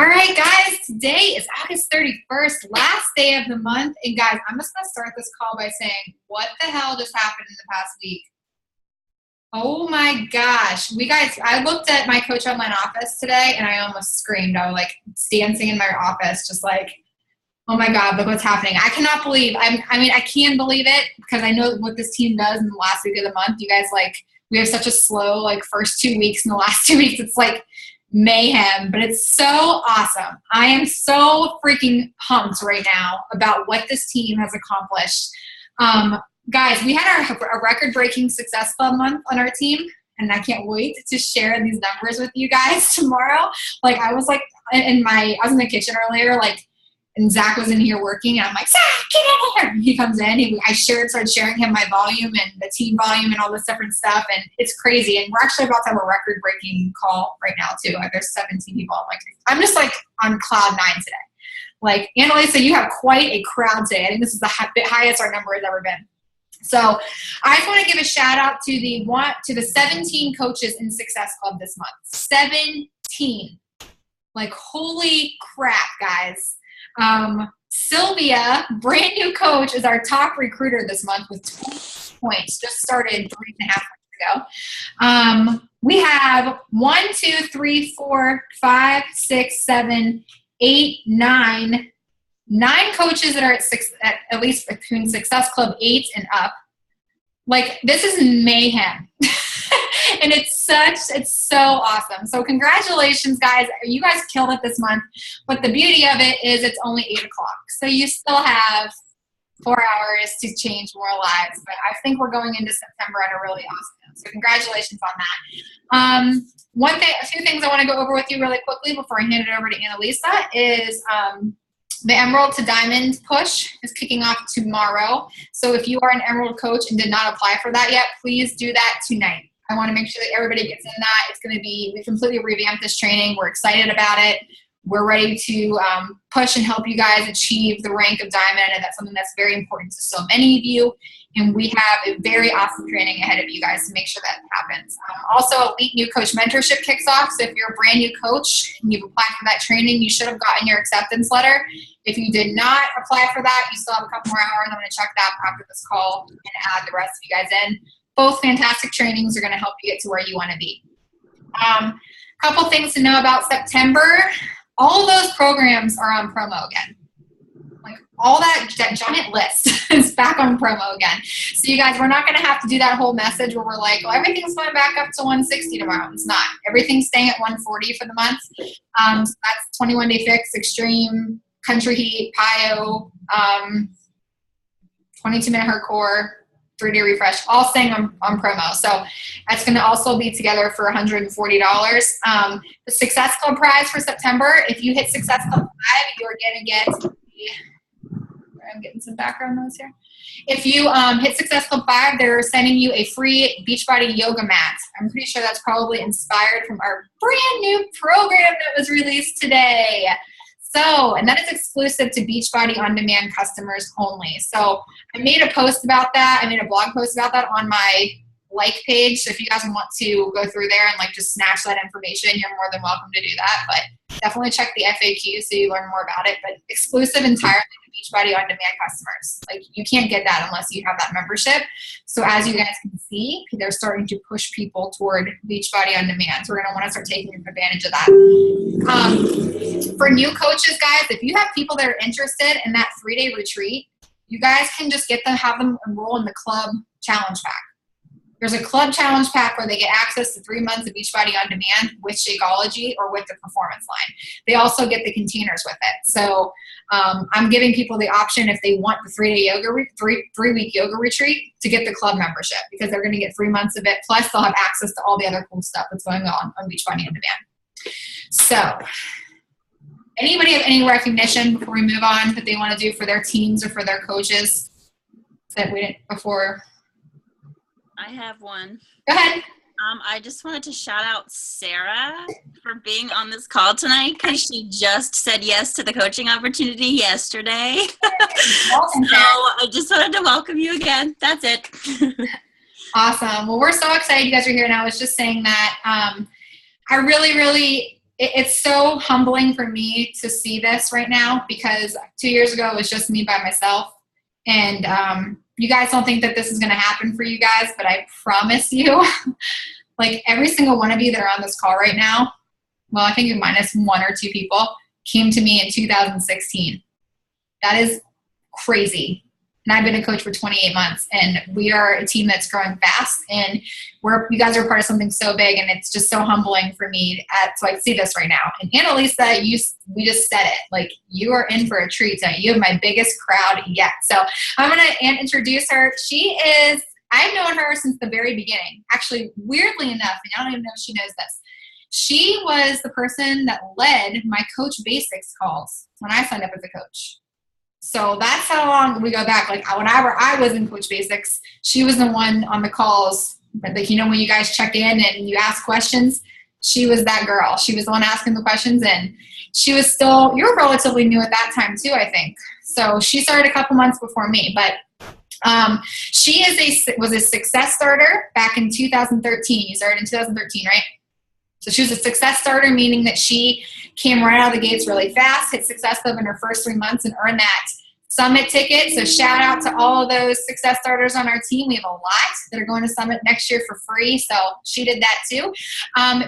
All right, guys, today is August 31st, last day of the month. And guys, I'm just going to start this call by saying, what the hell just happened in the past week? Oh my gosh. I looked at my Coach Online office today and I almost screamed. I was like dancing in my office, just like, oh my God, look what's happening. I cannot believe, I can believe it because I know what this team does in the last week of the month. You guys, we have such a slow, first 2 weeks. In the last 2 weeks, it's like mayhem, but it's so awesome. I am so freaking pumped right now about what this team has accomplished. Guys, we had our record-breaking Success Club month on our team, and I can't wait to share these numbers with you guys tomorrow. I was in the kitchen earlier, and Zach was in here working, and I'm like, Zach, get in here. He comes in, I started sharing him my volume and the team volume and all this different stuff, and it's crazy. And we're actually about to have a record-breaking call right now, too. There's 17 people. I'm just, on cloud nine today. Annalisa, you have quite a crowd today. I think this is the highest our number has ever been. So I just want to give a shout-out to the 17 coaches in Success Club this month. 17. Holy crap, guys. Sylvia, brand new coach, is our top recruiter this month with 20 points. Just started 3.5 weeks ago. We have 9 coaches that are at least between Success Club 8 and up. This is mayhem. And it's so awesome. So congratulations, guys. You guys killed it this month. But the beauty of it is it's only 8 o'clock. So you still have 4 hours to change more lives. But I think we're going into September on a really awesome note. So congratulations on that. A few things I want to go over with you really quickly before I hand it over to Annalisa is the Emerald to Diamond push is kicking off tomorrow. So if you are an Emerald coach and did not apply for that yet, please do that tonight. I want to make sure that everybody gets in that. We completely revamped this training. We're excited about it. We're ready to push and help you guys achieve the rank of Diamond, and that's something that's very important to so many of you. And we have a very awesome training ahead of you guys to make sure that happens. Also, Elite New Coach Mentorship kicks off. So if you're a brand new coach and you've applied for that training, you should have gotten your acceptance letter. If you did not apply for that, you still have a couple more hours. I'm going to check that after this call and add the rest of you guys in. Both fantastic trainings are going to help you get to where you want to be. Couple things to know about September. All of those programs are on promo again. All that giant list is back on promo again. So you guys, we're not going to have to do that whole message where we're like, well, everything's going back up to 160 tomorrow. It's not. Everything's staying at 140 for the month. So that's 21-day fix, extreme, country heat, PIO, 22-minute hardcore, 3-day refresh, all staying on promo. So that's going to also be together for $140. The Success Club prize for September, if you hit Success Club 5, you're going to get I'm getting some background noise here. If you hit Success Club 5, they're sending you a free Beachbody yoga mat. I'm pretty sure that's probably inspired from our brand new program that was released today. So, and that is exclusive to Beachbody On Demand customers only. So I made a post about that. I made a blog post about that on my page. So if you guys want to go through there and just snatch that information, you're more than welcome to do that. But definitely check the FAQ so you learn more about it. But exclusive entirely to Beachbody On Demand customers. You can't get that unless you have that membership. So as you guys can see, they're starting to push people toward Beachbody On Demand. So we're going to want to start taking advantage of that. For new coaches, guys, if you have people that are interested in that 3-day retreat, you guys can just have them enroll in the club challenge pack. There's a club challenge pack where they get access to 3 months of Beachbody On Demand with Shakeology or with the performance line. They also get the containers with it. So I'm giving people the option if they want the 3-week yoga retreat to get the club membership because they're going to get 3 months of it. Plus they'll have access to all the other cool stuff that's going on Beachbody On Demand. So anybody have any recognition before we move on that they want to do for their teams or for their coaches that we didn't before? I have one. Go ahead. I just wanted to shout out Sarah for being on this call tonight because she just said yes to the coaching opportunity yesterday. Welcome, so I just wanted to welcome you again. That's it. Awesome. Well, we're so excited you guys are here. And I was just saying that I really it's so humbling for me to see this right now, because 2 years ago it was just me by myself. And you guys don't think that this is going to happen for you guys, but I promise you, like every single one of you that are on this call right now, well, I think minus 1 or 2 people, came to me in 2016. That is crazy. And I've been a coach for 28 months, and we are a team that's growing fast, and you guys are part of something so big, and it's just so humbling for me. So I see this right now. And Annalisa, we just said it. Like, you are in for a treat tonight. You have my biggest crowd yet. So I'm going to introduce her. I've known her since the very beginning. Actually, weirdly enough, and I don't even know if she knows this, she was the person that led my Coach Basics calls when I signed up as a coach. So that's how long we go back. Like, whenever I was in Coach Basics, she was the one on the calls. Like, when you guys check in and you ask questions, she was that girl. She was the one asking the questions, and you were relatively new at that time too, I think. So she started a couple months before me, but she was a success starter back in 2013. You started in 2013, right? So she was a success starter, meaning that she came right out of the gates really fast, hit Success Club in her first 3 months, and earned that Summit ticket. So shout out to all of those success starters on our team. We have a lot that are going to Summit next year for free. So she did that too.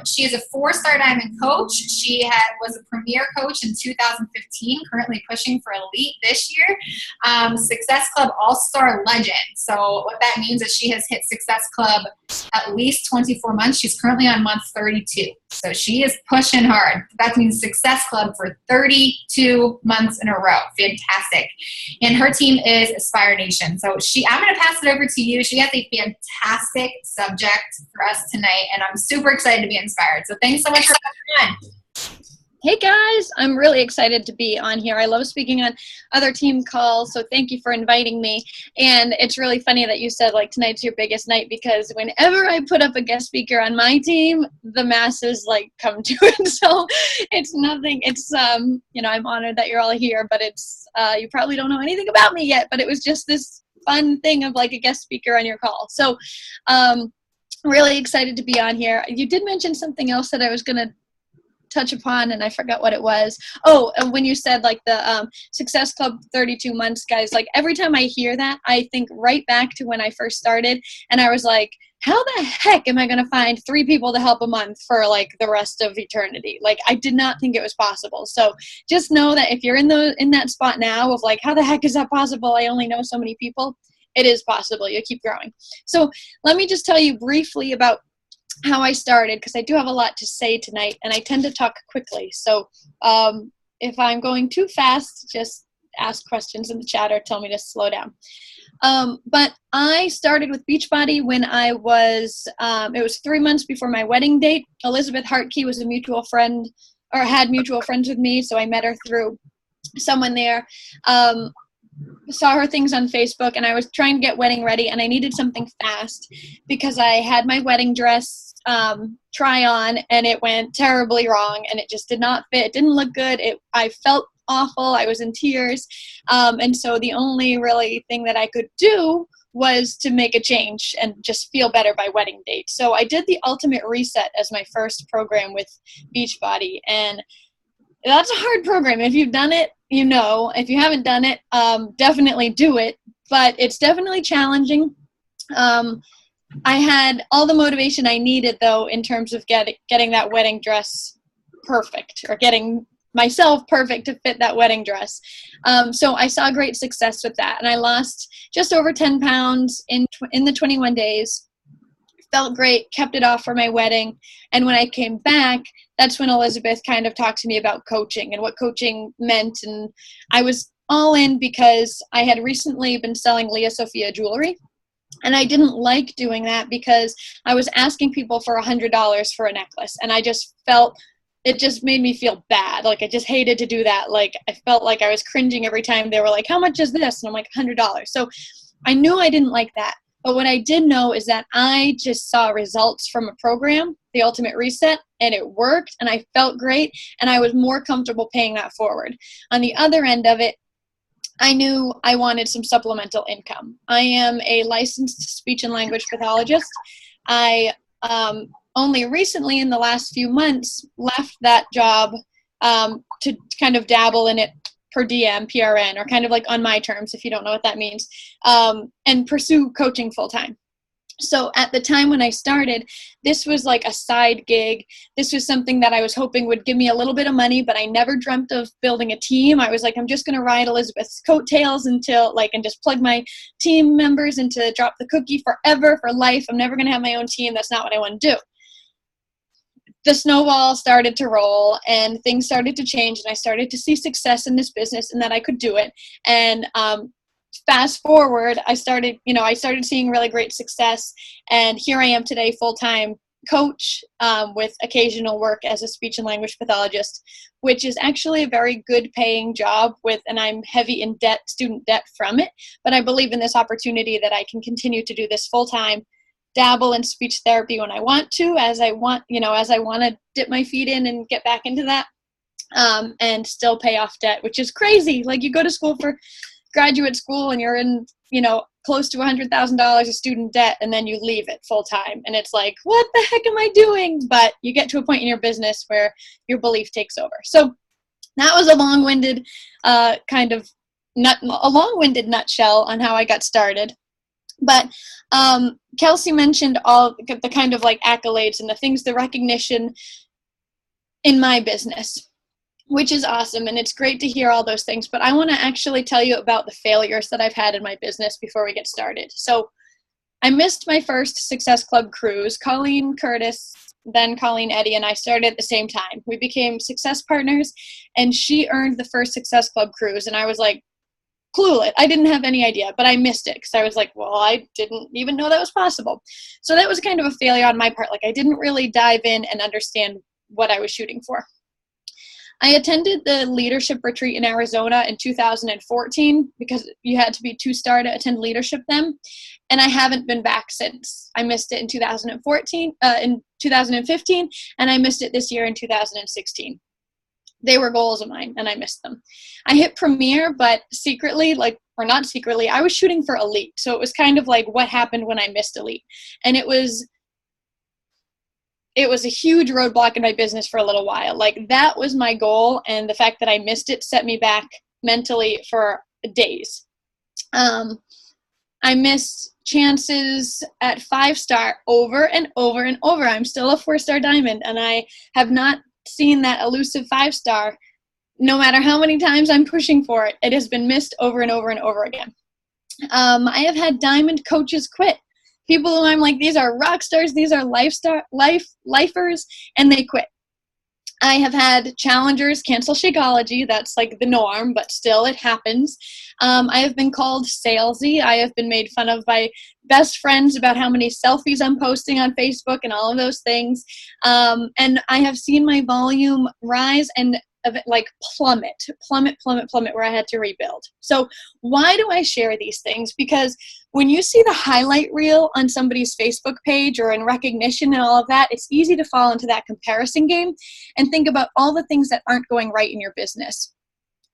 She is a 4-star diamond coach. She was a premier coach in 2015, currently pushing for elite this year. Success Club All-Star legend. So what that means is she has hit Success Club at least 24 months. She's currently on month 32. So she is pushing hard. That means Success Club for 32 months in a row. Fantastic. And her team is Aspire Nation. So I'm going to pass it over to you. She has a fantastic subject for us tonight, and I'm super excited to be inspired. So thanks so much for coming on. Hey guys, I'm really excited to be on here. I love speaking on other team calls, so thank you for inviting me. And it's really funny that you said like tonight's your biggest night, because whenever I put up a guest speaker on my team, the masses like come to it. So it's nothing. It's I'm honored that you're all here, but it's you probably don't know anything about me yet. But it was just this fun thing of like a guest speaker on your call. So really excited to be on here. You did mention something else that I was gonna touch upon, and I forgot what it was. Oh, and when you said like the Success Club 32 months, guys, like every time I hear that, I think right back to when I first started, and I was like, how the heck am I going to find 3 people to help a month for like the rest of eternity? Like, I did not think it was possible. So just know that if you're in that spot now of like, how the heck is that possible? I only know so many people. It is possible. You keep growing. So let me just tell you briefly about how I started, because I do have a lot to say tonight, and I tend to talk quickly. So if I'm going too fast, just ask questions in the chat or tell me to slow down. But I started with Beachbody when I was, it was 3 months before my wedding date. Elizabeth Hartkey was a mutual friend, or had mutual friends with me, so I met her through someone there. Saw her things on Facebook, and I was trying to get wedding ready, and I needed something fast because I had my wedding dress try on, and it went terribly wrong, and it just did not fit. It didn't look good. I felt awful. I was in tears. And so the only really thing that I could do was to make a change and just feel better by wedding date. So I did the Ultimate Reset as my first program with Beachbody, and that's a hard program. If you've done it, you know. If you haven't done it, definitely do it. But it's definitely challenging. I had all the motivation I needed, though, in terms of getting that wedding dress perfect, or getting myself perfect to fit that wedding dress. So I saw great success with that. And I lost just over 10 pounds in the 21 days. Felt great, kept it off for my wedding. And when I came back, that's when Elizabeth kind of talked to me about coaching and what coaching meant. And I was all in because I had recently been selling Leah Sophia jewelry. And I didn't like doing that because I was asking people for $100 for a necklace. And I just felt, it just made me feel bad. Like, I just hated to do that. Like, I felt like I was cringing every time they were like, how much is this? And I'm like, $100. So I knew I didn't like that. But what I did know is that I just saw results from a program, the Ultimate Reset, and it worked, and I felt great, and I was more comfortable paying that forward. On the other end of it, I knew I wanted some supplemental income. I am a licensed speech and language pathologist. I only recently in the last few months left that job to kind of dabble in it per diem, PRN, or kind of like on my terms, if you don't know what that means, and pursue coaching full time. So at the time when I started, this was like a side gig. This was something that I was hoping would give me a little bit of money, but I never dreamt of building a team. I was like, I'm just going to ride Elizabeth's coattails until and just plug my team members into Drop the Cookie forever, for life. I'm never going to have my own team. That's not what I want to do. The snowball started to roll and things started to change, and I started to see success in this business and that I could do it. And fast forward, I started seeing really great success, and here I am today, full-time coach with occasional work as a speech and language pathologist, which is actually a very good paying job and I'm heavy in debt, student debt from it. But I believe in this opportunity that I can continue to do this full-time, dabble in speech therapy when I want to, as I want to dip my feet in and get back into that, and still pay off debt, which is crazy. Like, you go to school for graduate school and you're in, close to $100,000 of student debt, and then you leave it full time. And it's like, what the heck am I doing? But you get to a point in your business where your belief takes over. So that was a long-winded nutshell on how I got started. But Kelsey mentioned all the kind of like accolades and the recognition in my business, which is awesome. And it's great to hear all those things. But I want to actually tell you about the failures that I've had in my business before we get started. So I missed my first Success Club cruise. Colleen Curtis, then Colleen Eddy, and I started at the same time. We became success partners, and she earned the first Success Club cruise. And I was like, clueless. I didn't have any idea, but I missed it because I was like, well, I didn't even know that was possible. So that was kind of a failure on my part. Like, I didn't really dive in and understand what I was shooting for. I attended the leadership retreat in Arizona in 2014 because you had to be 2-star to attend leadership then. And I haven't been back since. I missed it in 2015, and I missed it this year in 2016. They were goals of mine, and I missed them. I hit Premier, but secretly, not secretly, I was shooting for Elite. So it was kind of like what happened when I missed Elite. And it was a huge roadblock in my business for a little while. Like, that was my goal, and the fact that I missed it set me back mentally for days. I missed chances at 5-star over and over and over. I'm still a 4-star diamond, and I have not seen that elusive 5-star. No matter how many times I'm pushing for it, it has been missed over and over and over again. I have had diamond coaches quit. People who I'm like, these are rock stars, these are lifers, and they quit. I have had challengers cancel Shakeology. That's like the norm, but still it happens. I have been called salesy. I have been made fun of by best friends about how many selfies I'm posting on Facebook and all of those things. And I have seen my volume rise and plummet, where I had to rebuild. So why do I share these things? Because when you see the highlight reel on somebody's Facebook page or in recognition and all of that, it's easy to fall into that comparison game and think about all the things that aren't going right in your business.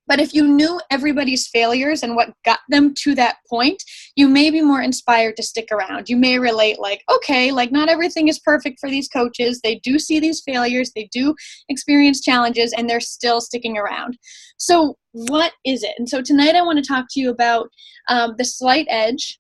But if you knew everybody's failures and what got them to that point, you may be more inspired to stick around. You may relate okay, not everything is perfect for these coaches. They do see these failures. They do experience challenges, and they're still sticking around. So what is it? And so tonight I want to talk to you about the slight edge.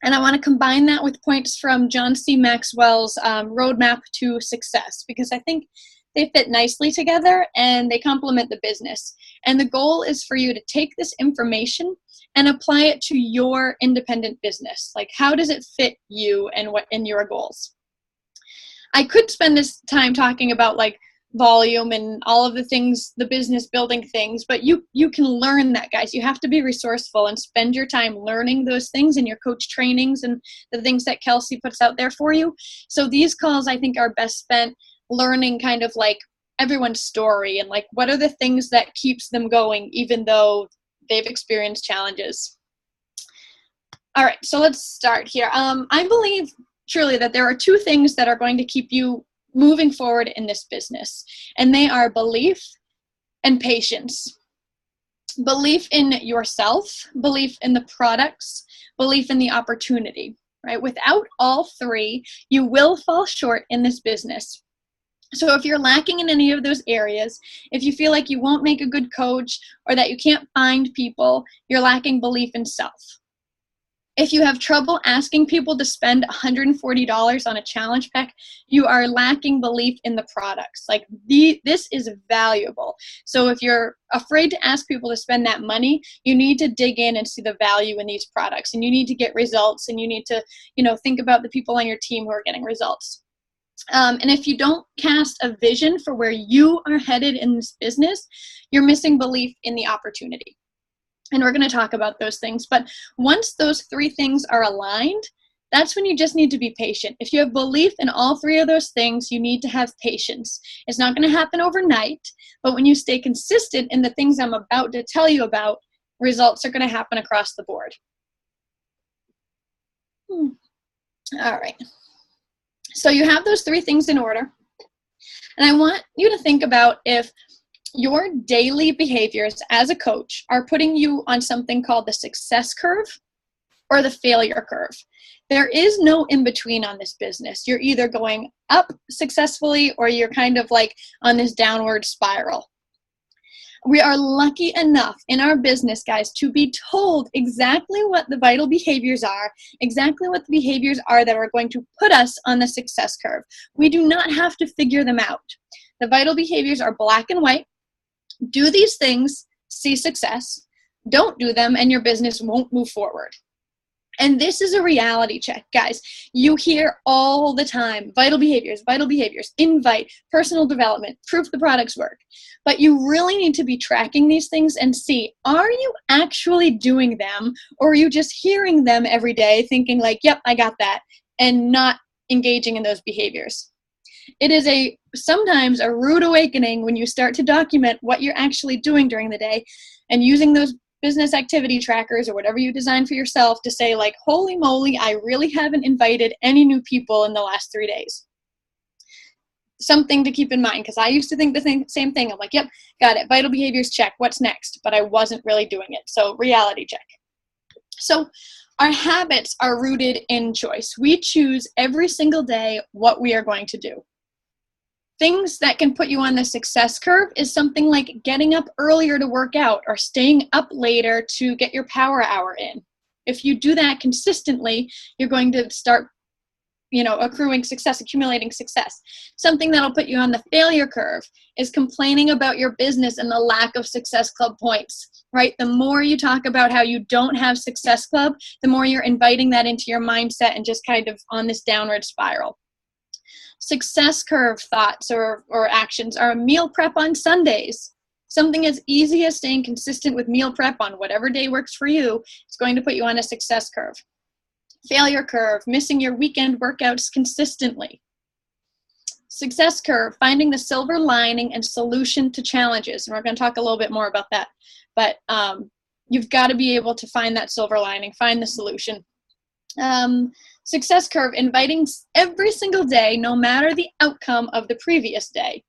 And I want to combine that with points from John C. Maxwell's Roadmap to Success, because I think they fit nicely together and they complement the business. And the goal is for you to take this information and apply it to your independent business. How does it fit you and what in your goals? I could spend this time talking about volume and all of the things, the business building things, but you can learn that, guys. You have to be resourceful and spend your time learning those things in your coach trainings and the things that Kelsey puts out there for you. So these calls, I think, are best spent learning kind of everyone's story and what are the things that keeps them going even though they've experienced challenges. All right, so let's start here. I believe truly that there are 2 things that are going to keep you moving forward in this business, and they are belief and patience. Belief in yourself, belief in the products, belief in the opportunity. right? Without all three, you will fall short in this business. So if you're lacking in any of those areas, if you feel like you won't make a good coach or that you can't find people, you're lacking belief in self. If you have trouble asking people to spend $140 on a challenge pack, you are lacking belief in the products. Like this is valuable. So if you're afraid to ask people to spend that money, you need to dig in and see the value in these products, and you need to get results, and you need to, think about the people on your team who are getting results. And if you don't cast a vision for where you are headed in this business, you're missing belief in the opportunity. And we're going to talk about those things. But once those three things are aligned, that's when you just need to be patient. If you have belief in all three of those things, you need to have patience. It's not going to happen overnight, but when you stay consistent in the things I'm about to tell you about, results are going to happen across the board. All right. So you have those three things in order. And I want you to think about if your daily behaviors as a coach are putting you on something called the success curve or the failure curve. There is no in between on this business. You're either going up successfully or you're kind of like on this downward spiral. We are lucky enough in our business, guys, to be told exactly what the vital behaviors are, exactly what the behaviors are that are going to put us on the success curve. We do not have to figure them out. The vital behaviors are black and white. Do these things, see success. Don't do them, and your business won't move forward. And this is a reality check, guys. You hear all the time, vital behaviors, invite, personal development, proof the products work. But you really need to be tracking these things and see, are you actually doing them, or are you just hearing them every day thinking like, yep, I got that, and not engaging in those behaviors? It is sometimes a rude awakening when you start to document what you're actually doing during the day and using those business activity trackers or whatever you design for yourself to say like, holy moly, I really haven't invited any new people in the last 3 days. Something to keep in mind, because I used to think the same thing. I'm like, yep, got it. Vital behaviors, check. What's next? But I wasn't really doing it. So reality check. So our habits are rooted in choice. We choose every single day what we are going to do. Things that can put you on the success curve is something like getting up earlier to work out or staying up later to get your power hour in. If you do that consistently, you're going to start, accruing success, accumulating success. Something that'll put you on the failure curve is complaining about your business and the lack of Success Club points, right? The more you talk about how you don't have Success Club, the more you're inviting that into your mindset and just kind of on this downward spiral. Success curve thoughts or actions are meal prep on Sundays. Something as easy as staying consistent with meal prep on whatever day works for you is going to put you on a success curve. Failure curve, missing your weekend workouts consistently. Success curve, finding the silver lining and solution to challenges. And we're going to talk a little bit more about that. But you've got to be able to find that silver lining, find the solution. Success curve, inviting every single day, no matter the outcome of the previous day.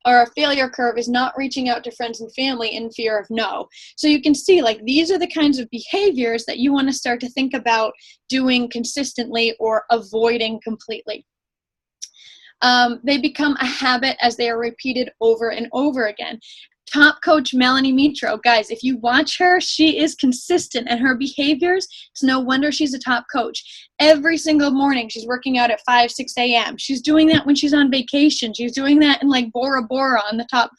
Or a failure curve is not reaching out to friends and family in fear of no. So you can see, like, these are the kinds of behaviors that you want to start to think about doing consistently or avoiding completely. They become a habit as they are repeated over and over again. Top coach Melanie Mitro, guys, if you watch her, she is consistent in her behaviors. It's no wonder she's a top coach. Every single morning, she's working out at 5, 6 a.m. She's doing that when she's on vacation. She's doing that in like Bora Bora on the top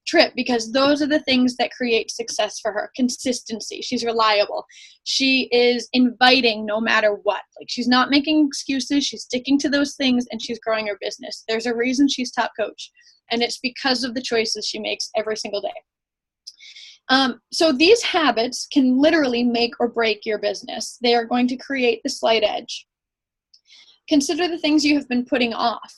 trip, because those are the things that create success for her. Consistency. She's reliable. She is inviting no matter what. Like, she's not making excuses. She's sticking to those things, and she's growing her business. There's a reason she's top coach. And it's because of the choices she makes every single day. So these habits can literally make or break your business. They are going to create the slight edge. Consider the things you have been putting off.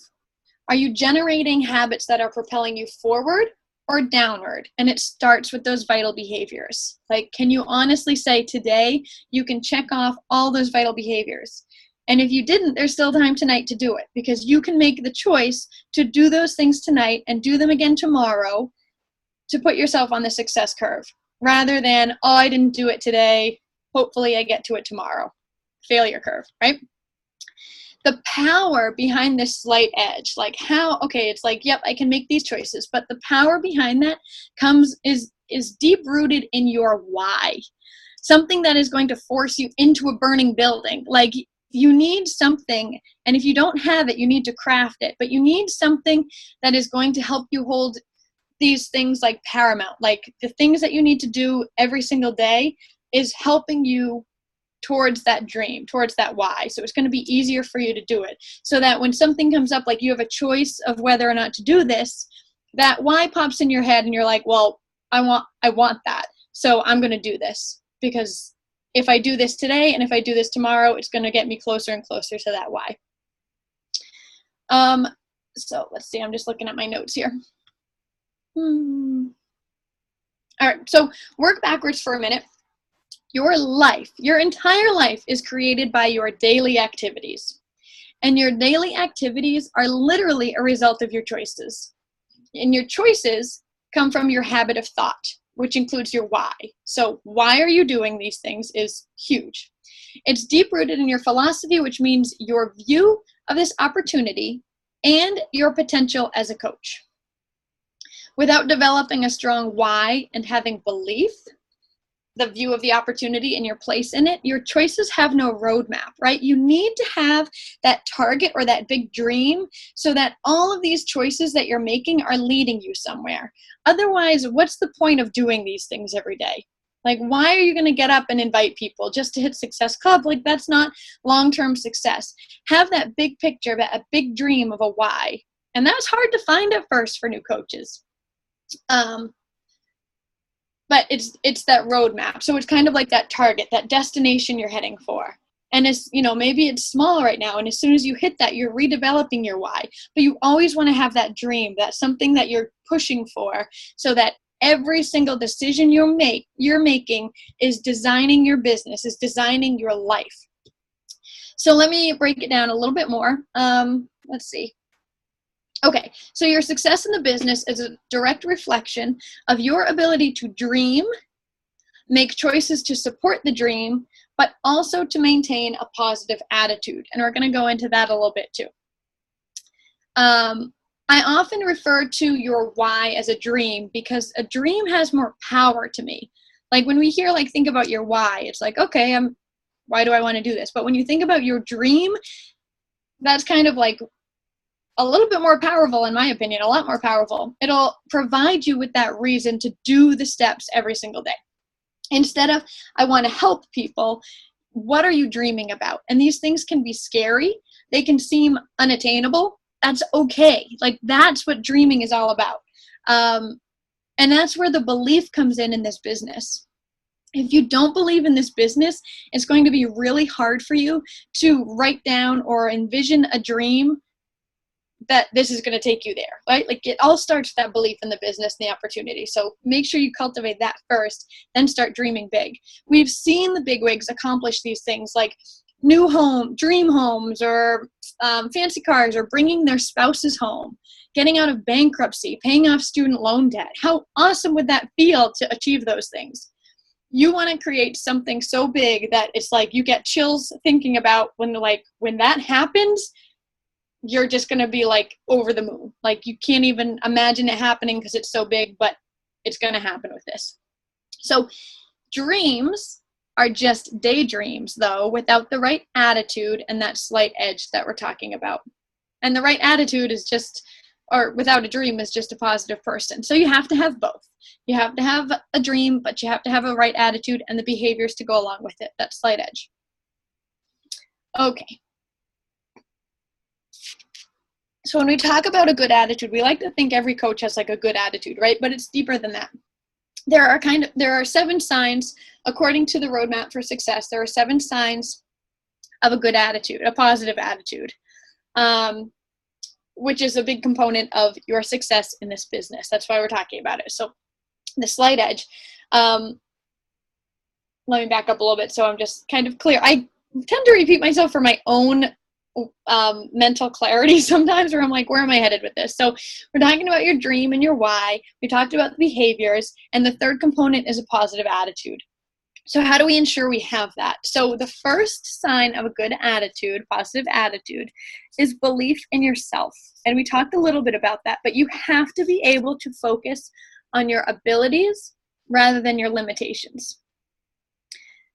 Are you generating habits that are propelling you forward or downward? And it starts with those vital behaviors. Like, can you honestly say today you can check off all those vital behaviors? And if you didn't, there's still time tonight to do it, because you can make the choice to do those things tonight and do them again tomorrow to put yourself on the success curve, rather than, oh, I didn't do it today, hopefully I get to it tomorrow. Failure curve, right? the power behind this slight edge, like how, okay, it's like, yep, I can make these choices, but the power behind that is deep rooted in your why. Something that is going to force you into a burning building. Like, you need something, and if you don't have it, you need to craft it, but you need something that is going to help you hold these things like paramount. Like, the things that you need to do every single day is helping you towards that dream, towards that why. So it's going to be easier for you to do it, so that when something comes up, like you have a choice of whether or not to do this, that why pops in your head and you're like, well, I want that, so I'm going to do this, because if I do this today and if I do this tomorrow, it's going to get me closer and closer to that why. So let's see, I'm just looking at my notes here. All right, so work backwards for a minute. Your life, your entire life, is created by your daily activities. And your daily activities are literally a result of your choices. And your choices come from your habit of thought, which includes your why. So why are you doing these things is huge. It's deep rooted in your philosophy, which means your view of this opportunity and your potential as a coach. Without developing a strong why and having belief, the view of the opportunity and your place in it, your choices have no roadmap, right? You need to have that target or that big dream so that all of these choices that you're making are leading you somewhere. Otherwise, what's the point of doing these things every day? Like, why are you going to get up and invite people just to hit Success Club? Like, that's not long-term success. Have that big picture, that big dream of a why. And that's hard to find at first for new coaches. But it's that roadmap. So it's kind of like that target, that destination you're heading for. And it's, maybe it's small right now, and as soon as you hit that, you're redeveloping your why. But you always want to have that dream, that's something that you're pushing for, so that every single decision you're making is designing your business, is designing your life. So let me break it down a little bit more. Let's see. Okay, so your success in the business is a direct reflection of your ability to dream, make choices to support the dream, but also to maintain a positive attitude. And we're going to go into that a little bit too. I often refer to your why as a dream because a dream has more power to me. Like, when we hear, like, think about your why, it's like, okay, why do I want to do this? But when you think about your dream, that's kind of like a little bit more powerful, in my opinion, a lot more powerful. It'll provide you with that reason to do the steps every single day. Instead of, I want to help people, what are you dreaming about? And these things can be scary. They can seem unattainable. That's okay. Like, that's what dreaming is all about. And that's where the belief comes in this business. If you don't believe in this business, it's going to be really hard for you to write down or envision a dream that this is going to take you there, right? Like, it all starts with that belief in the business and the opportunity. So make sure you cultivate that first, then start dreaming big. We've seen the bigwigs accomplish these things, like dream homes, or fancy cars, or bringing their spouses home, getting out of bankruptcy, paying off student loan debt. How awesome would that feel to achieve those things? You want to create something so big that it's like you get chills thinking about when that happens. You're just going to be like over the moon. Like, you can't even imagine it happening because it's so big, but it's going to happen with this. So dreams are just daydreams, though, without the right attitude and that slight edge that we're talking about. And the right attitude is just, or without a dream, is just a positive person. So you have to have both. You have to have a dream, but you have to have a right attitude and the behaviors to go along with it, that slight edge. Okay. So when we talk about a good attitude, we like to think every coach has like a good attitude, right? But it's deeper than that. There are 7 signs, according to the roadmap for success. There are 7 signs of a good attitude, a positive attitude, which is a big component of your success in this business. That's why we're talking about it. So the slight edge, let me back up a little bit so I'm just kind of clear. I tend to repeat myself for my own mental clarity sometimes, where I'm like, where am I headed with this? So we're talking about your dream and your why. We talked about the behaviors, and the third component is a positive attitude. So how do we ensure we have that? So the first sign of a good attitude, positive attitude, is belief in yourself. And we talked a little bit about that, but you have to be able to focus on your abilities rather than your limitations.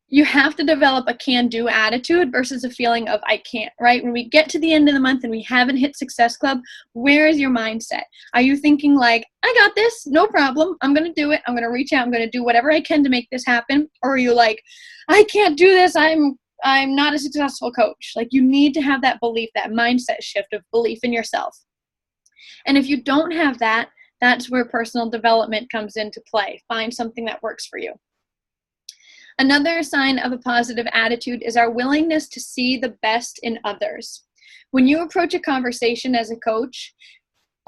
You have to develop a can-do attitude versus a feeling of I can't, right? When we get to the end of the month and we haven't hit Success Club, where is your mindset? Are you thinking like, I got this, no problem, I'm going to do it, I'm going to reach out, I'm going to do whatever I can to make this happen? Or are you like, I can't do this, I'm not a successful coach? Like, you need to have that belief, that mindset shift of belief in yourself. And if you don't have that, that's where personal development comes into play. Find something that works for you. Another sign of a positive attitude is our willingness to see the best in others. When you approach a conversation as a coach,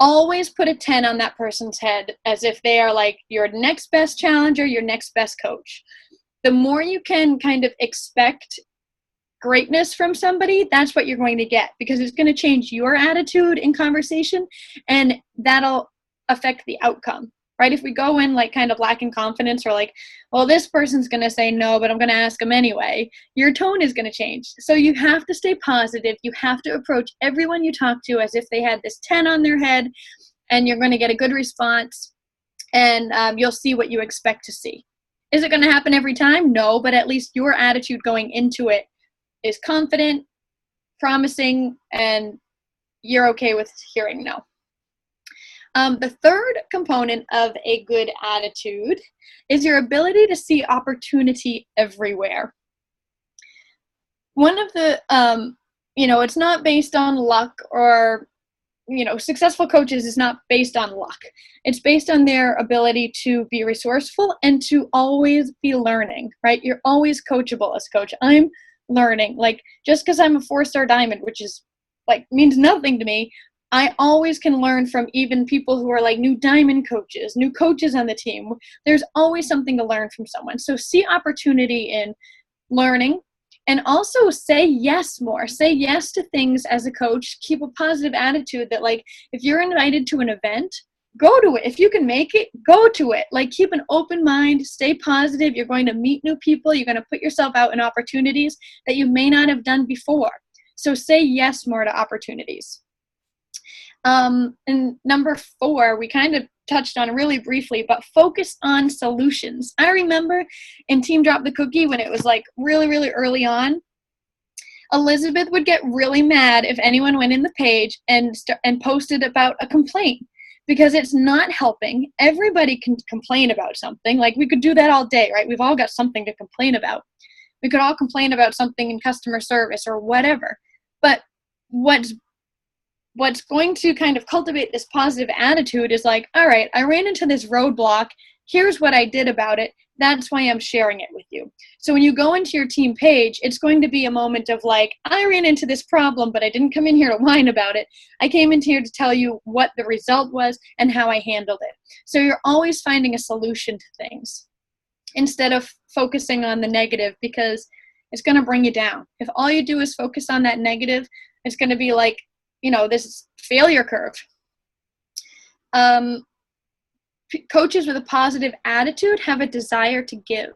always put a 10 on that person's head as if they are like your next best challenger, your next best coach. The more you can kind of expect greatness from somebody, that's what you're going to get, because it's going to change your attitude in conversation, and that'll affect the outcome. Right? If we go in like kind of lacking confidence, or like, well, this person's going to say no, but I'm going to ask them anyway, your tone is going to change. So you have to stay positive. You have to approach everyone you talk to as if they had this 10 on their head, and you're going to get a good response, and you'll see what you expect to see. Is it going to happen every time? No, but at least your attitude going into it is confident, promising, and you're okay with hearing no. The third component of a good attitude is your ability to see opportunity everywhere. One of the, it's not based on luck, or, successful coaches is not based on luck. It's based on their ability to be resourceful and to always be learning, right? You're always coachable as a coach. I'm learning. Like, just because I'm a 4-star diamond, which is like means nothing to me, I always can learn from even people who are like new diamond coaches, new coaches on the team. There's always something to learn from someone. So see opportunity in learning, and also say yes more. Say yes to things as a coach. Keep a positive attitude that, like, if you're invited to an event, go to it. If you can make it, go to it. Like, keep an open mind, stay positive. You're going to meet new people. You're going to put yourself out in opportunities that you may not have done before. So say yes more to opportunities. And number 4, we kind of touched on really briefly, but focus on solutions. I remember in Team Drop the Cookie, when it was like really, really early on, Elizabeth would get really mad if anyone went in the page and posted about a complaint, because it's not helping. Everybody can complain about something. Like, we could do that all day, right? We've all got something to complain about. We could all complain about something in customer service or whatever. But what's going to kind of cultivate this positive attitude is like, all right, I ran into this roadblock. Here's what I did about it. That's why I'm sharing it with you. So when you go into your team page, it's going to be a moment of like, I ran into this problem, but I didn't come in here to whine about it. I came in here to tell you what the result was and how I handled it. So you're always finding a solution to things instead of focusing on the negative, because it's going to bring you down. If all you do is focus on that negative, it's going to be like, this failure curve. Coaches with a positive attitude have a desire to give,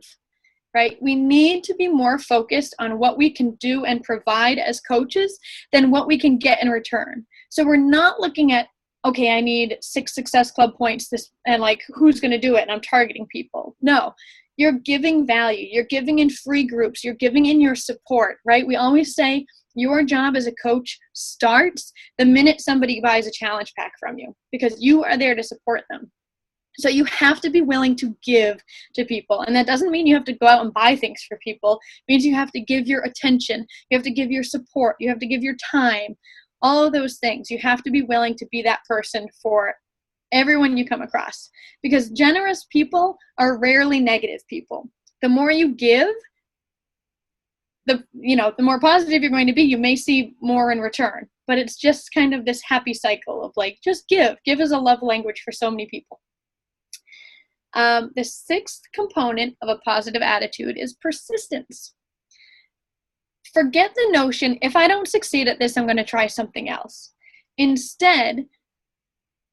right? We need to be more focused on what we can do and provide as coaches than what we can get in return. So we're not looking at, okay, I need 6 Success Club points, and like, who's going to do it? And I'm targeting people. No, you're giving value. You're giving in free groups. You're giving in your support, right? We always say, your job as a coach starts the minute somebody buys a challenge pack from you, because you are there to support them. So you have to be willing to give to people. And that doesn't mean you have to go out and buy things for people. It means you have to give your attention. You have to give your support. You have to give your time. All of those things. You have to be willing to be that person for everyone you come across. Because generous people are rarely negative people. The more you give, the more positive you're going to be. You may see more in return, but it's just kind of this happy cycle of like, just give. Give is a love language for so many people. The 6th component of a positive attitude is persistence. Forget the notion, if I don't succeed at this, I'm going to try something else. Instead,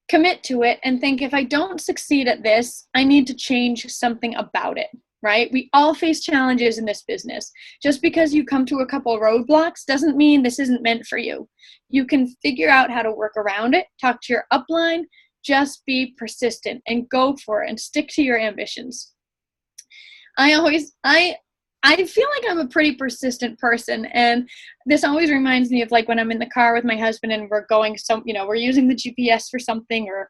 commit to it and think, if I don't succeed at this, I need to change something about it. right? We all face challenges in this business. Just because you come to a couple roadblocks doesn't mean this isn't meant for you. You can figure out how to work around it, talk to your upline, just be persistent and go for it and stick to your ambitions. I feel like I'm a pretty persistent person, and this always reminds me of like when I'm in the car with my husband and we're going we're using the GPS for something or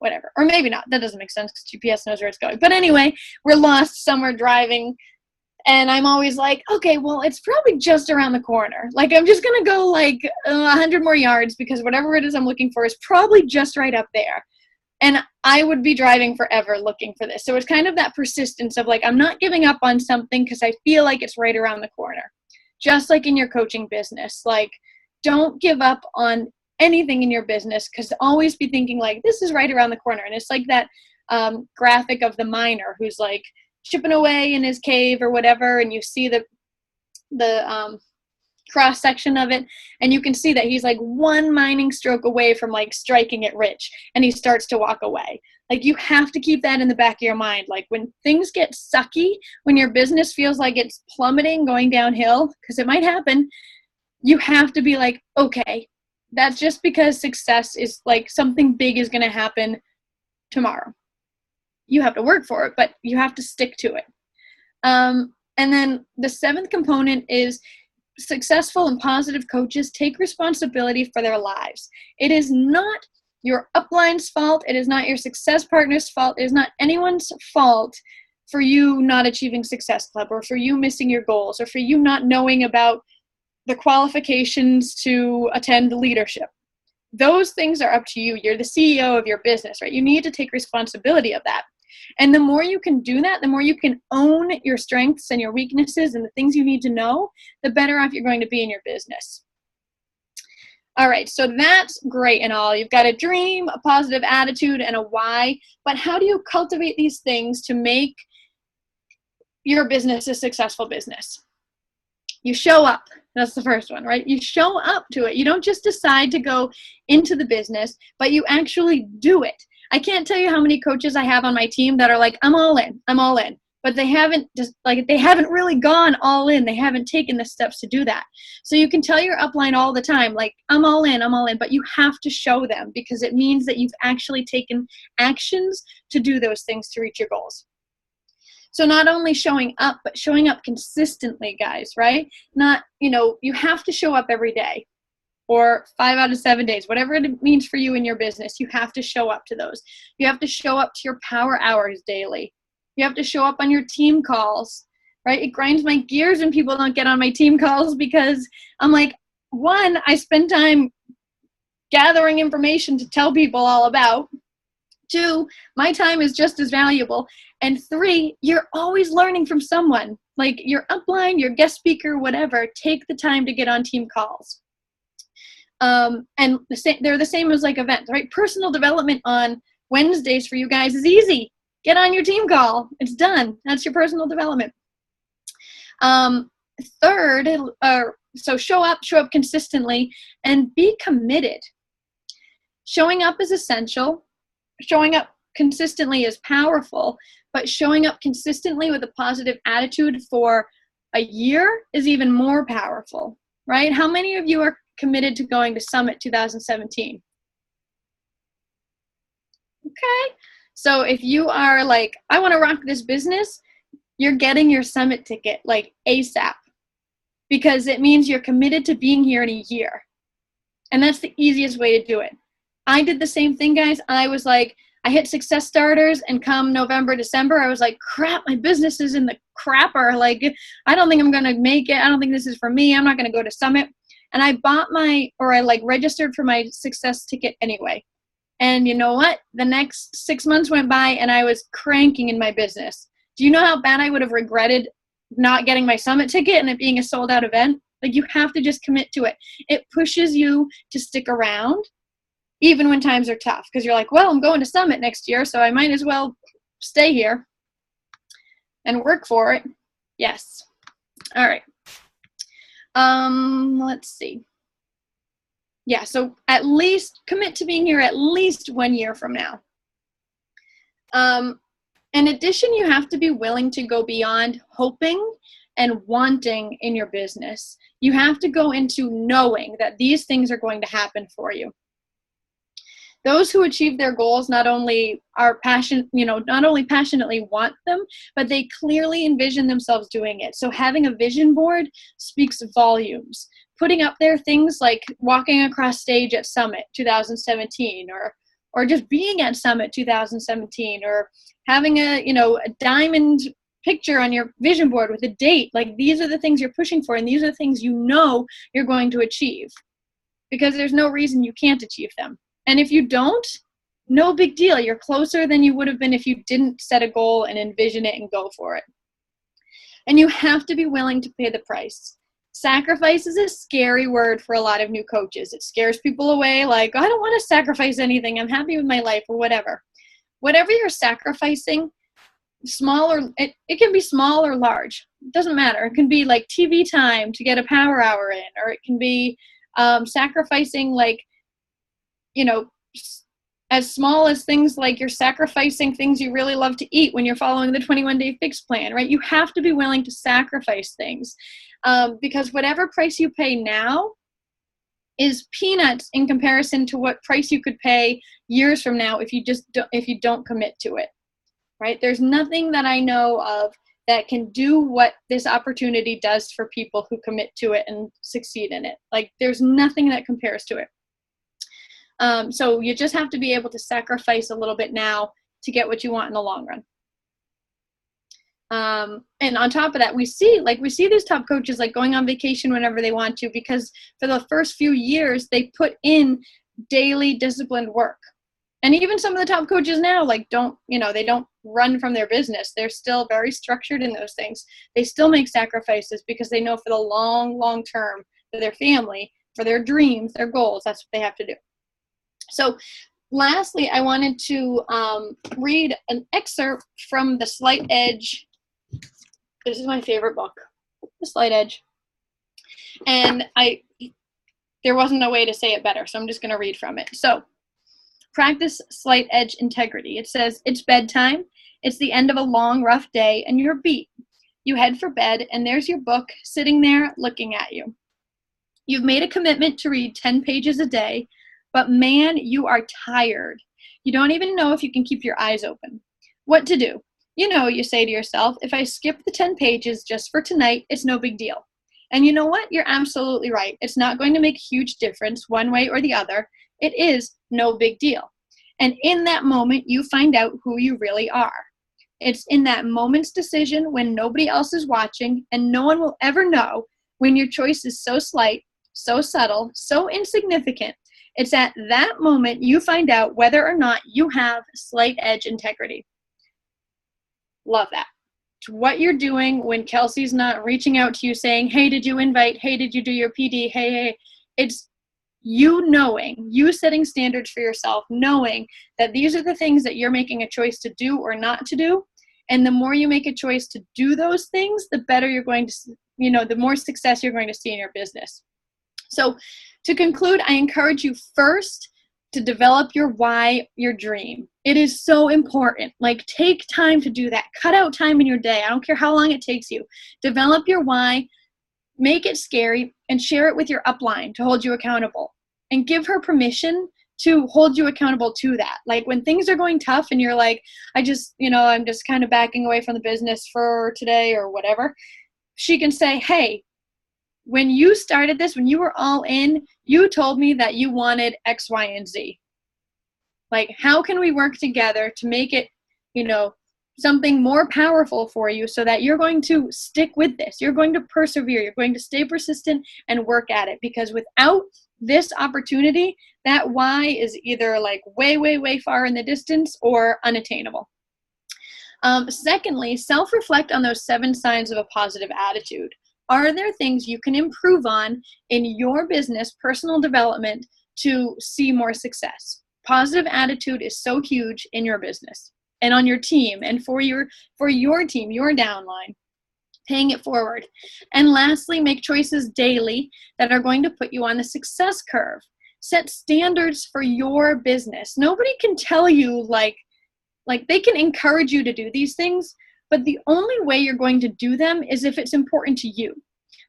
whatever, or maybe not. That doesn't make sense because GPS knows where it's going. But anyway, we're lost somewhere driving, and I'm always like, okay, well, it's probably just around the corner. Like, I'm just gonna go like 100 more yards because whatever it is I'm looking for is probably just right up there. And I would be driving forever looking for this. So it's kind of that persistence of like, I'm not giving up on something because I feel like it's right around the corner. Just like in your coaching business, like, don't give up on anything in your business, because always be thinking like, this is right around the corner. And it's like that graphic of the miner who's like chipping away in his cave or whatever, and you see the cross section of it, and you can see that he's like one mining stroke away from like striking it rich, and he starts to walk away. Like, you have to keep that in the back of your mind. Like, when things get sucky, when your business feels like it's plummeting, going downhill, because it might happen, you have to be like, okay, that's just because success is like something big is going to happen tomorrow. You have to work for it, but you have to stick to it. And then the 7th component is successful and positive coaches take responsibility for their lives. It is not your upline's fault. It is not your success partner's fault. It is not anyone's fault for you not achieving Success Club, or for you missing your goals, or for you not knowing about the qualifications to attend leadership. Those things are up to you. You're the CEO of your business, right? You need to take responsibility of that. And the more you can do that, the more you can own your strengths and your weaknesses and the things you need to know, the better off you're going to be in your business. All right, so that's great and all. You've got a dream, a positive attitude, and a why. But how do you cultivate these things to make your business a successful business? You show up. That's the first one, right? You show up to it. You don't just decide to go into the business, but you actually do it. I can't tell you how many coaches I have on my team that are like, I'm all in. But they haven't really gone all in. They haven't taken the steps to do that. So you can tell your upline all the time, like, I'm all in, but you have to show them, because it means that you've actually taken actions to do those things to reach your goals. So not only showing up, but showing up consistently, guys, right? Not, you have to show up every day, or 5 out of 7 days, whatever it means for you in your business. You have to show up to those. You have to show up to your power hours daily. You have to show up on your team calls, right? It grinds my gears when people don't get on my team calls, because I'm like, 1, I spend time gathering information to tell people all about. 2, my time is just as valuable. And 3, you're always learning from someone, like your upline, your guest speaker, whatever. Take the time to get on team calls. And they're the same as like events, right? Personal development on Wednesdays for you guys is easy. Get on your team call. It's done. That's your personal development. 3rd, so show up consistently, and be committed. Showing up is essential. Showing up consistently is powerful, but showing up consistently with a positive attitude for a year is even more powerful, right? How many of you are committed to going to Summit 2017? Okay. So if you are like, I want to rock this business, you're getting your Summit ticket like ASAP, because it means you're committed to being here in a year. And that's the easiest way to do it. I did the same thing, guys. I was like, I hit Success Starters, and come November, December, I was like, crap, my business is in the crapper. Like, I don't think I'm going to make it. I don't think this is for me. I'm not going to go to Summit. And I registered for my Success ticket anyway. And you know what? The next 6 months went by, and I was cranking in my business. Do you know how bad I would have regretted not getting my Summit ticket and it being a sold out event? Like, you have to just commit to it. It pushes you to stick around, even when times are tough, because you're like, well, I'm going to Summit next year, so I might as well stay here and work for it. Yes. All right. Let's see. Yeah, so at least commit to being here at least 1 year from now. In addition, you have to be willing to go beyond hoping and wanting in your business. You have to go into knowing that these things are going to happen for you. Those who achieve their goals not only passionately want them, but they clearly envision themselves doing it. So having a vision board speaks volumes. Putting up there things like walking across stage at Summit 2017, or just being at Summit 2017, or having a diamond picture on your vision board with a date. Like, these are the things you're pushing for, and these are the things you know you're going to achieve, because there's no reason you can't achieve them. And if you don't, no big deal. You're closer than you would have been if you didn't set a goal and envision it and go for it. And you have to be willing to pay the price. Sacrifice is a scary word for a lot of new coaches. It scares people away, like, I don't want to sacrifice anything. I'm happy with my life, or whatever. Whatever you're sacrificing, it can be small or large. It doesn't matter. It can be like TV time to get a power hour in, or it can be sacrificing as small as things like you're sacrificing things you really love to eat when you're following the 21-day fix plan, right? You have to be willing to sacrifice things, because whatever price you pay now is peanuts in comparison to what price you could pay years from now if you don't commit to it, right? There's nothing that I know of that can do what this opportunity does for people who commit to it and succeed in it. Like, there's nothing that compares to it. So you just have to be able to sacrifice a little bit now to get what you want in the long run. And on top of that, we see these top coaches like going on vacation whenever they want to, because for the first few years they put in daily disciplined work. And even some of the top coaches now, they don't run from their business. They're still very structured in those things. They still make sacrifices because they know for the long, long term, for their family, for their dreams, their goals, that's what they have to do. So lastly, I wanted to read an excerpt from The Slight Edge. This is my favorite book, The Slight Edge. And there wasn't a way to say it better, so I'm just going to read from it. So, practice slight edge integrity. It says, it's bedtime. It's the end of a long, rough day, and you're beat. You head for bed, and there's your book sitting there looking at you. You've made a commitment to read 10 pages a day, but man, you are tired. You don't even know if you can keep your eyes open. What to do? You say to yourself, if I skip the 10 pages just for tonight, it's no big deal. And you know what? You're absolutely right. It's not going to make a huge difference one way or the other. It is no big deal. And in that moment, you find out who you really are. It's in that moment's decision when nobody else is watching and no one will ever know, when your choice is so slight, so subtle, so insignificant. It's at that moment you find out whether or not you have slight edge integrity. Love that. It's what you're doing when Kelsey's not reaching out to you saying, hey, did you invite? Hey, did you do your PD? Hey. It's you knowing, you setting standards for yourself, knowing that these are the things that you're making a choice to do or not to do. And the more you make a choice to do those things, the better you're going to, the more success you're going to see in your business. So to conclude, I encourage you first to develop your why, your dream. It is so important. Take time to do that. Cut out time in your day. I don't care how long it takes you. Develop your why, make it scary, and share it with your upline to hold you accountable. And give her permission to hold you accountable to that. When things are going tough and you're like, I'm just kind of backing away from the business for today or whatever, she can say, hey, when you started this, when you were all in, you told me that you wanted X, Y, and Z. How can we work together to make it, something more powerful for you so that you're going to stick with this? You're going to persevere. You're going to stay persistent and work at it, because without this opportunity, that why is either way, way, way far in the distance or unattainable. Secondly, self-reflect on those 7 signs of a positive attitude. Are there things you can improve on in your business, personal development, to see more success? Positive attitude is so huge in your business and on your team and for your team, your downline, paying it forward. And lastly, make choices daily that are going to put you on the success curve. Set standards for your business. Nobody can tell you like they can encourage you to do these things, but the only way you're going to do them is if it's important to you.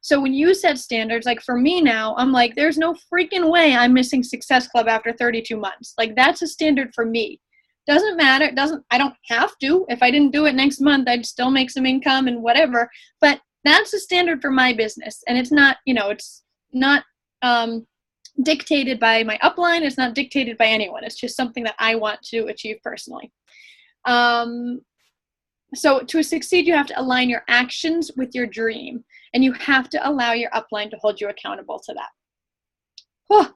So when you set standards, like for me now, I'm like, there's no freaking way I'm missing Success Club after 32 months. Like that's a standard for me. Doesn't matter. I don't have to. If I didn't do it next month, I'd still make some income and whatever. But that's a standard for my business. And it's not, it's not dictated by my upline. It's not dictated by anyone. It's just something that I want to achieve personally. So to succeed, you have to align your actions with your dream, and you have to allow your upline to hold you accountable to that. Oh,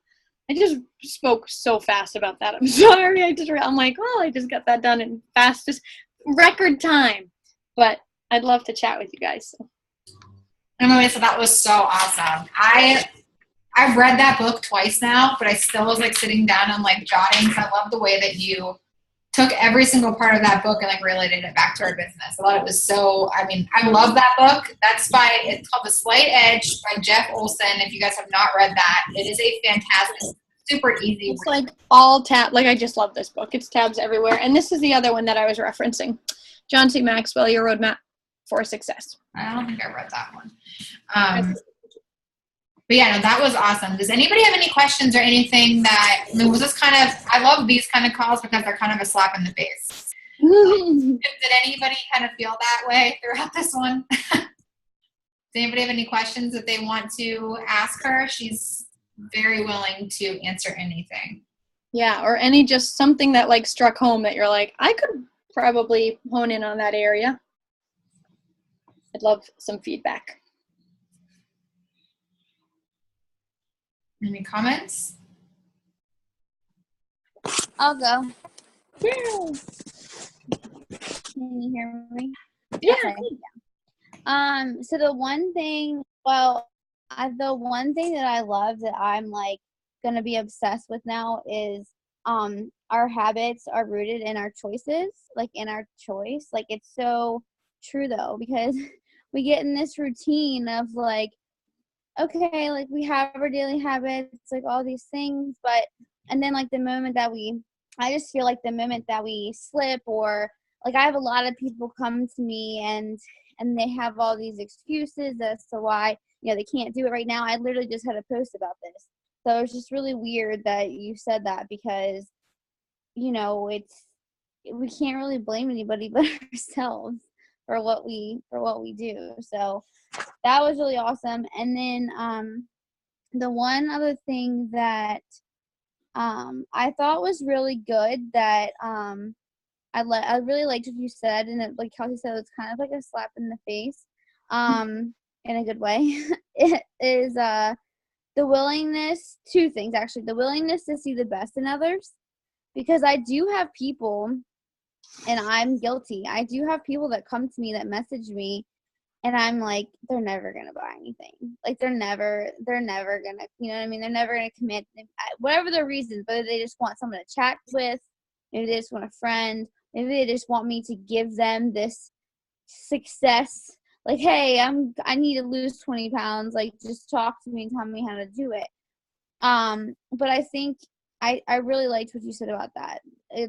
I just spoke so fast about that. I'm sorry. I'm like, well, I just got that done in fastest record time. But I'd love to chat with you guys. Annalisa, that was so awesome. I've read that book twice now, but I still was like sitting down and like jotting. So I love the way that you took every single part of that book and like related it back to our business. I thought it was I love that book. It's called The Slight Edge by Jeff Olson. If you guys have not read that, it is a fantastic, super easy. It's like all tab. Like I just love this book. It's tabs everywhere. And this is the other one that I was referencing. John C. Maxwell, Your Roadmap for Success. I don't think I read that one. But yeah, no, that was awesome. Does anybody have any questions or anything was this I love these kind of calls because they're kind of a slap in the face. Did anybody kind of feel that way throughout this one? Does anybody have any questions that they want to ask her? She's very willing to answer anything. Yeah, or just something that like struck home that you're like, I could probably hone in on that area. I'd love some feedback. Any comments? I'll go. Yeah. Can you hear me? Yeah. Okay. So the one thing that I love that I'm like gonna be obsessed with now is our habits are rooted in our choices, like in our choice. Like it's so true though, because we get in this routine of like, okay, like we have our daily habits, like all these things, and then like I just feel like the moment that we slip, or like I have a lot of people come to me and they have all these excuses as to why, they can't do it right now. I literally just had a post about this. So it's just really weird that you said that because, we can't really blame anybody but ourselves for what we do. So that was really awesome. And then the one other thing that I thought was really good that I really liked what you said, and it, like Kelsey said, it's kind of like a slap in the face in a good way. It is the willingness, two things actually, the willingness to see the best in others, because I do have people, and I'm guilty, I do have people that come to me that message me, and I'm like, they're never going to buy anything. Like, they're never going to, you know what I mean? They're never going to commit, whatever their reasons, whether they just want someone to chat with, maybe they just want a friend, maybe they just want me to give them this success. Like, hey, I need to lose 20 pounds. Like, just talk to me and tell me how to do it. But I think I really liked what you said about that.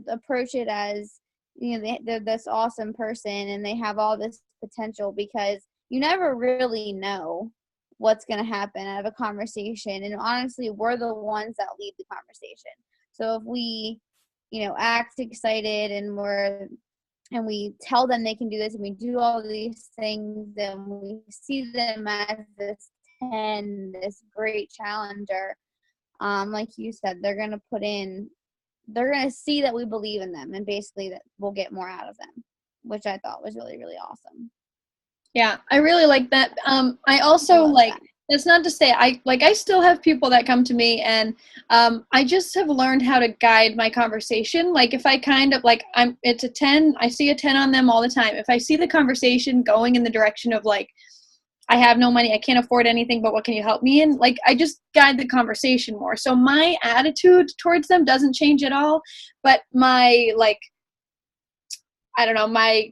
Approach it as, they're this awesome person and they have all this potential, because you never really know what's going to happen out of a conversation. And honestly, we're the ones that lead the conversation. So if we, act excited and we tell them they can do this and we do all these things, and we see them as this great challenger, like you said, they're going to see that we believe in them, and basically that we'll get more out of them, which I thought was really, really awesome. Yeah, I really like that. I also like, that's not to say I still have people that come to me, and I just have learned how to guide my conversation. Like if I kind of like, it's a 10, I see a 10 on them all the time. If I see the conversation going in the direction of like, I have no money, I can't afford anything, but what can you help me in? Like, I just guide the conversation more. So my attitude towards them doesn't change at all, but my, like, I don't know, my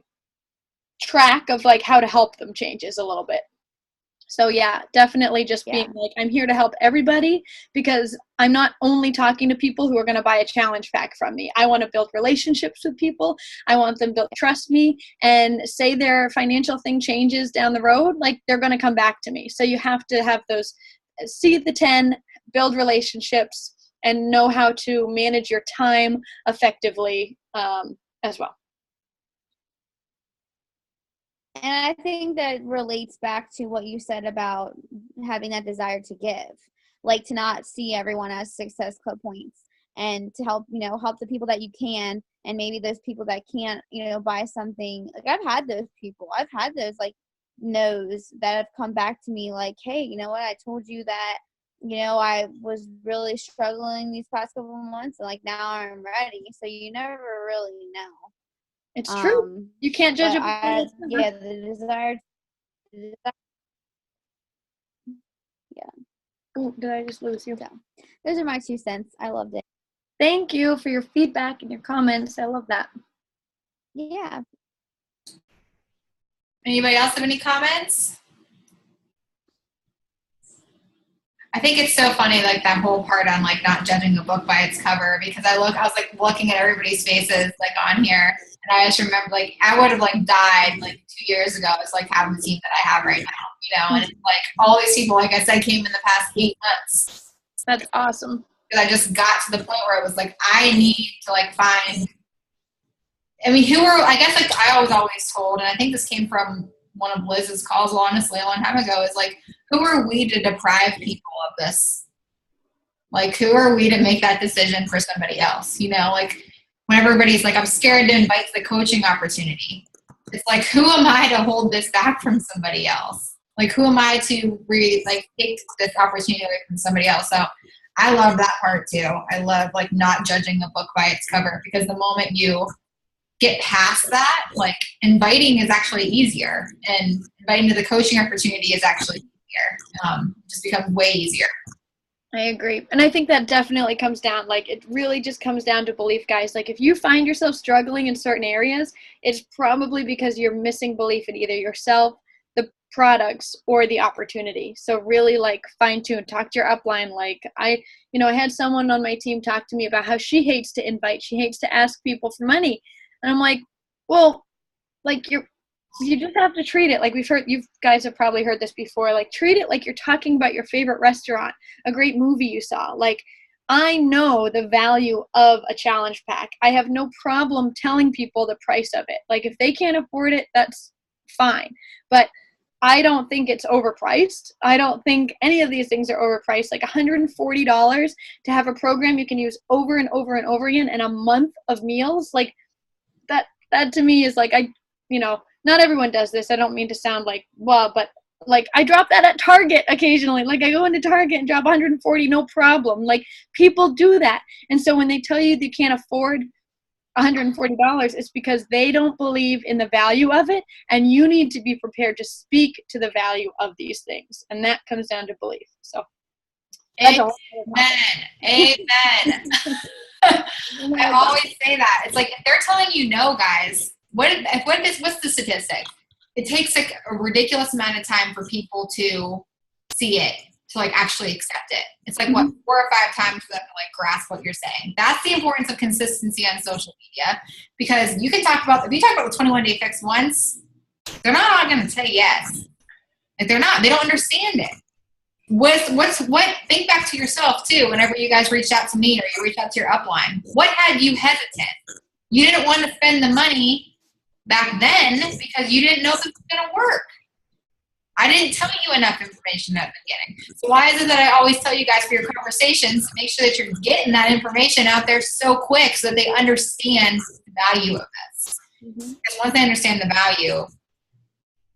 track of like how to help them changes a little bit. So yeah, definitely just being like, I'm here to help everybody, because I'm not only talking to people who are going to buy a challenge pack from me. I want to build relationships with people. I want them to trust me, and say their financial thing changes down the road, like they're going to come back to me. So you have to have those, see the 10, build relationships, and know how to manage your time effectively as well. And I think that relates back to what you said about having that desire to give, like to not see everyone as Success Club points, and to help, help the people that you can, and maybe those people that can't, buy something. Like I've had those people. I've had those like no's that have come back to me like, hey, you know what? I told you that, I was really struggling these past couple of months, and like now I'm ready. So you never really know. It's true. You can't judge it. Yeah, the desire. Yeah. Oh, did I just lose you? So, those are my 2 cents. I loved it. Thank you for your feedback and your comments. I love that. Yeah. Anybody else have any comments? I think it's so funny, like that whole part on like not judging a book by its cover, because I was like looking at everybody's faces like on here, and I just remember like I would have like died like 2 years ago. It's like having the team that I have right now, and it's like all these people, like I said, came in the past 8 months. That's awesome. Because I just got to the point where it was like I need to like find. I mean, I guess like I was always told, and I think this came from one of Liz's calls, honestly, a long time ago, is like, who are we to deprive people of this? Like, who are we to make that decision for somebody else? Like when everybody's like, I'm scared to invite the coaching opportunity. It's like, who am I to hold this back from somebody else? Like, who am I to take this opportunity away from somebody else? So I love that part too. I love like not judging a book by its cover, because the moment you get past that, like inviting is actually easier, and inviting to the coaching opportunity is actually easier. Just becomes way easier. I agree. And I think that definitely comes down, like it really just comes down to belief, guys. Like if you find yourself struggling in certain areas, it's probably because you're missing belief in either yourself, the products, or the opportunity. So really like fine tune, talk to your upline. Like I had someone on my team talk to me about how she hates to invite, she hates to ask people for money. And I'm like, well, like you just have to treat it like you guys have probably heard this before, like treat it like you're talking about your favorite restaurant, a great movie you saw. Like I know the value of a challenge pack. I have no problem telling people the price of it. Like if they can't afford it, that's fine. But I don't think it's overpriced. I don't think any of these things are overpriced. Like $140 to have a program you can use over and over and over again, and a month of meals, like that to me is like, not everyone does this. I don't mean to sound like, well, but like I drop that at Target occasionally. Like I go into Target and drop 140, no problem. Like people do that. And so when they tell you they can't afford $140, it's because they don't believe in the value of it. And you need to be prepared to speak to the value of these things. And that comes down to belief. So. Amen. Amen. I always say that. It's like if they're telling you no, guys, what's the statistic? It takes like a ridiculous amount of time for people to see it, to like actually accept it. It's like what, 4 or 5 times for them to like grasp what you're saying. That's the importance of consistency on social media, because if you talk about the 21-day fix once, they're not all going to say yes. Like they don't understand it. Think back to yourself too, whenever you guys reached out to me or you reached out to your upline. What had you hesitant? You didn't want to spend the money back then because you didn't know if it was going to work. I didn't tell you enough information at the beginning. So why is it that I always tell you guys for your conversations, make sure that you're getting that information out there so quick so that they understand the value of this. Because once they understand the value,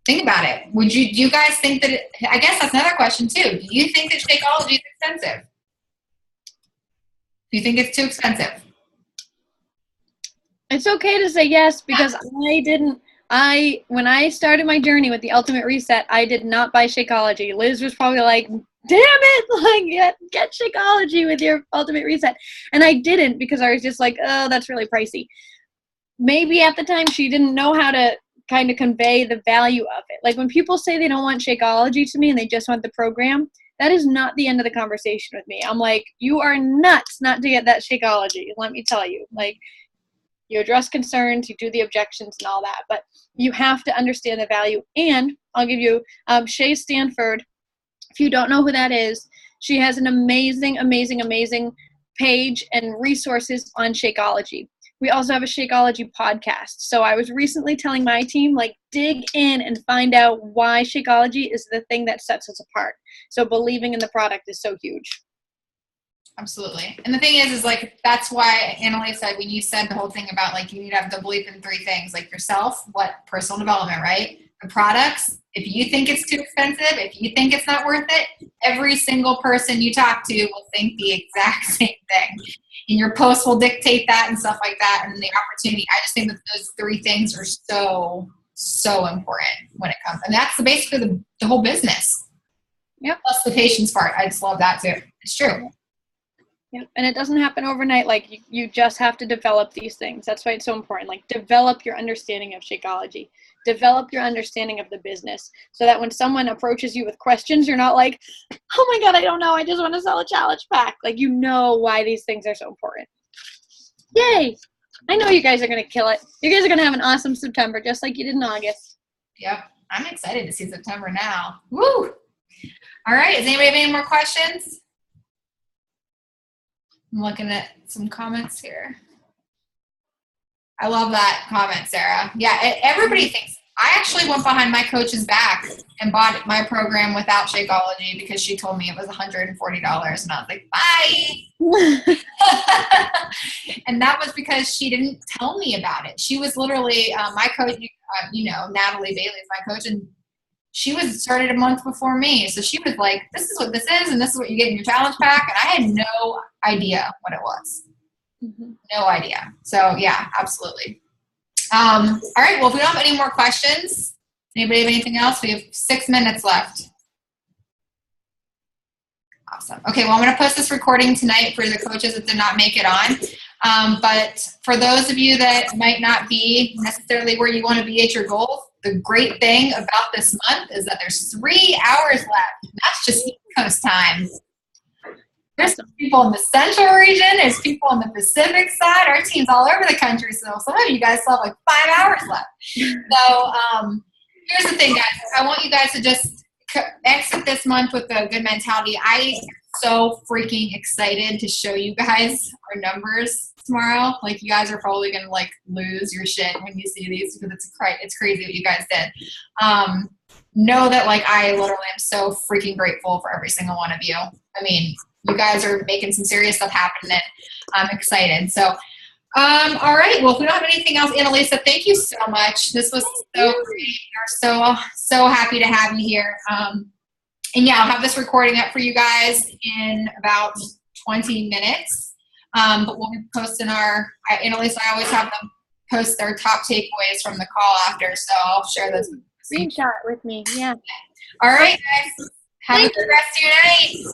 think about it. Do you guys think that I guess that's another question too. Do you think that Shakeology is expensive? Do you think it's too expensive? It's okay to say yes, because when I started my journey with the Ultimate Reset, I did not buy Shakeology. Liz was probably like, damn it, like get Shakeology with your Ultimate Reset. And I didn't, because I was just like, oh, that's really pricey. Maybe at the time she didn't know how to kind of convey the value of it. Like when people say they don't want Shakeology to me and they just want the program, that is not the end of the conversation with me. I'm like, you are nuts not to get that Shakeology, let me tell you. Like, you address concerns, you do the objections and all that, but you have to understand the value. And I'll give you Shay Stanford. If you don't know who that is, she has an amazing, amazing, amazing page and resources on Shakeology. We also have a Shakeology podcast. So I was recently telling my team, like, dig in and find out why Shakeology is the thing that sets us apart. So believing in the product is so huge. Absolutely. And the thing is like, that's why Annalisa, when you said the whole thing about like, you need to have the belief in three things, like yourself, what personal development, right? The products. If you think it's too expensive, if you think it's not worth it, every single person you talk to will think the exact same thing. And your post will dictate that and stuff like that. And the opportunity, I just think that those three things are so, so important when it comes. And that's basically the whole business. Yep. Plus the patience part. I just love that too. It's true. Yep. And it doesn't happen overnight. Like you just have to develop these things. That's why it's so important. Like develop your understanding of Shakeology. Develop your understanding of the business so that when someone approaches you with questions, you're not like, oh my God, I don't know. I just want to sell a challenge pack. Like, you know why these things are so important. Yay. I know you guys are going to kill it. You guys are going to have an awesome September, just like you did in August. Yep. I'm excited to see September now. Woo. All right. Does anybody have any more questions? I'm looking at some comments here. I love that comment, Sarah. Yeah, everybody thinks. I actually went behind my coach's back and bought my program without Shakeology because she told me it was $140, and I was like, bye. And that was because she didn't tell me about it. She was literally my coach. Natalie Bailey is my coach, and she was started a month before me. So she was like, "This is what this is, and this is what you get in your challenge pack." And I had no idea what it was. Mm-hmm. No idea. So yeah, absolutely. All right. Well, if we don't have any more questions, anybody have anything else? We have 6 minutes left. Awesome. Okay. Well, I'm going to post this recording tonight for the coaches that did not make it on. But for those of you that might not be necessarily where you want to be at your goals, the great thing about this month is that there's 3 hours left. That's just East Coast time. There's people in the central region. There's people on the Pacific side. Our team's all over the country. So some of you guys still have like 5 hours left. So here's the thing, guys. I want you guys to just exit this month with a good mentality. I am so freaking excited to show you guys our numbers tomorrow. Like, you guys are probably going to like lose your shit when you see these because it's crazy what you guys did. Know that like I literally am so freaking grateful for every single one of you. I mean, you guys are making some serious stuff happen, and I'm excited. So, all right. Well, if we don't have anything else, Annalisa, thank you so much. This was so great. We're so happy to have you here. And yeah, I'll have this recording up for you guys in about 20 minutes. But we'll be posting Annalisa, I always have them post their top takeaways from the call after, so I'll share those. Screenshot with me. Yeah. All right, guys. Have a good rest of your night.